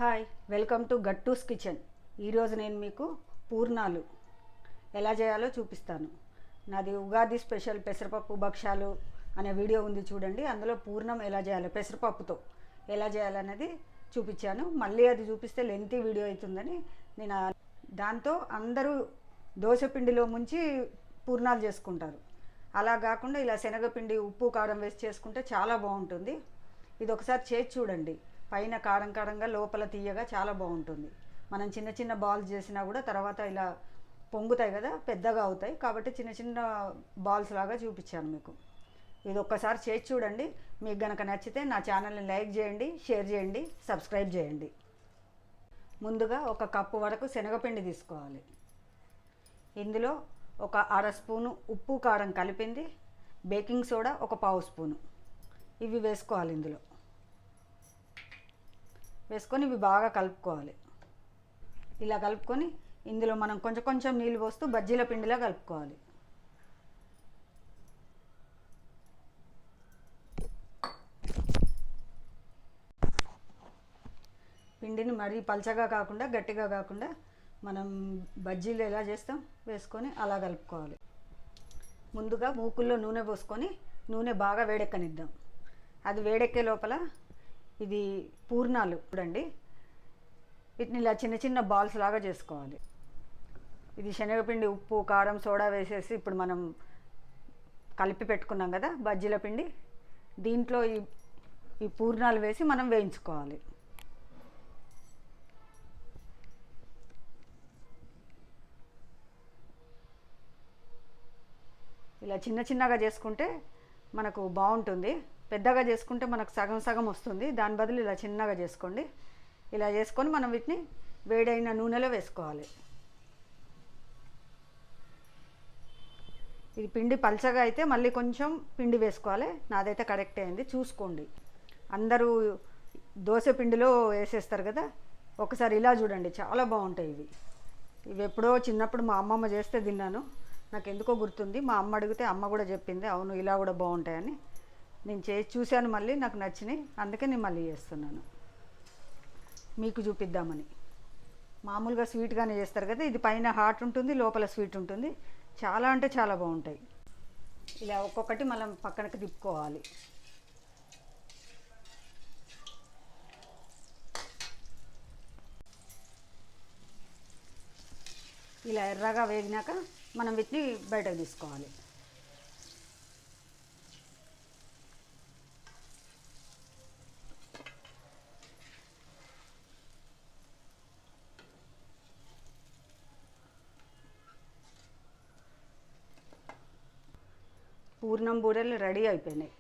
Hi, welcome to Gattu's kitchen. ఈరోజు నేను మీకు పూర్ణాలు ఎలా చేయాలో చూపిస్తాను. నాది ఉగాది స్పెషల్ పెసరపప్పు భక్షాలు అనే వీడియో ఉంది చూడండి. అందులో పూర్ణం ఎలా చేయాలో పెసరపప్పుతో ఎలా చేయాలనేది చూపించాను. మళ్ళీ అది చూపిస్తే లెంతీ వీడియో అవుతుందని నేను దాంతో అందరూ దోశపిండిలో ముంచి పూర్ణాలు చేసుకుంటారు. అలా కాకుండా ఇలా శనగపిండి ఉప్పు కారం వేసి చేసుకుంటే చాలా బాగుంటుంది. ఇది ఒకసారి చేసి చూడండి. పైన కారం కారంగా లోపల తీయగా చాలా బాగుంటుంది. మనం చిన్న చిన్న బాల్స్ చేసినా కూడా తర్వాత ఇలా పొంగుతాయి కదా, పెద్దగా అవుతాయి. కాబట్టి చిన్న చిన్న బాల్స్ లాగా చూపించాను మీకు. ఇది ఒక్కసారి చేసి చూడండి. మీకు గనక నచ్చితే నా ఛానల్ని లైక్ చేయండి, షేర్ చేయండి, సబ్స్క్రైబ్ చేయండి. ముందుగా ఒక కప్పు వరకు శనగపిండి తీసుకోవాలి. ఇందులో ఒక అర స్పూను ఉప్పు కారం కలిపింది, బేకింగ్ సోడా ఒక పావు స్పూను ఇవి వేసుకోవాలి. ఇందులో వేసుకొని ఇవి బాగా కలుపుకోవాలి. ఇలా కలుపుకొని ఇందులో మనం కొంచెం కొంచెం నీళ్ళు పోస్తూ బజ్జీల పిండిలా కలుపుకోవాలి. పిండిని మరీ పల్చగా కాకుండా గట్టిగా కాకుండా మనం బజ్జీలు ఎలా చేస్తాం వేసుకొని అలా కలుపుకోవాలి. ముందుగా మూకుల్లో నూనె పోసుకొని నూనె బాగా వేడెక్కనిద్దాం. అది వేడెక్కే లోపల ఇది పూర్ణాలు చూడండి, వీటిని ఇలా చిన్న చిన్న బాల్స్ లాగా చేసుకోవాలి. ఇది శనగపిండి ఉప్పు కారం సోడా వేసేసి ఇప్పుడు మనం కలిపి పెట్టుకున్నాం కదా బజ్జీల పిండి, దీంట్లో ఈ పూర్ణాలు వేసి మనం వేయించుకోవాలి. ఇలా చిన్న చిన్నగా చేసుకుంటే మనకు బాగుంటుంది. పెద్దగా చేసుకుంటే మనకు సగం సగం వస్తుంది. దాని బదులు ఇలా చిన్నగా చేసుకోండి. ఇలా చేసుకొని మనం వీటిని వేడైన నూనెలో వేసుకోవాలి. ఇది పిండి పల్చగా అయితే మళ్ళీ కొంచెం పిండి వేసుకోవాలి. నాదైతే కరెక్ట్ అయింది, చూసుకోండి. అందరూ దోశ పిండిలో వేసేస్తారు కదా, ఒకసారి ఇలా చూడండి, చాలా బాగుంటాయి ఇవి. ఇవి ఎప్పుడో చిన్నప్పుడు మా అమ్మమ్మ చేస్తే తిన్నాను, నాకు ఎందుకో గుర్తుంది. మా అమ్మ అడిగితే అమ్మ కూడా చెప్పింది, అవును ఇలా కూడా బాగుంటాయని. నేను చేసి చూశాను, మళ్ళీ నాకు నచ్చినాయి, అందుకే నేను మళ్ళీ చేస్తున్నాను మీకు చూపిద్దామని. మామూలుగా స్వీట్గానే చేస్తారు కదా, ఇది పైన హాట్ ఉంటుంది, లోపల స్వీట్ ఉంటుంది. చాలా అంటే చాలా బాగుంటాయి. ఇలా ఒక్కొక్కటి మనం పక్కనకి తిప్పుకోవాలి. ఇలా ఎర్రగా వేగినాక మనం వీటిని బయటకు తీసుకోవాలి. పూర్ణం బూరెలు రెడీ అయిపోయినాయి.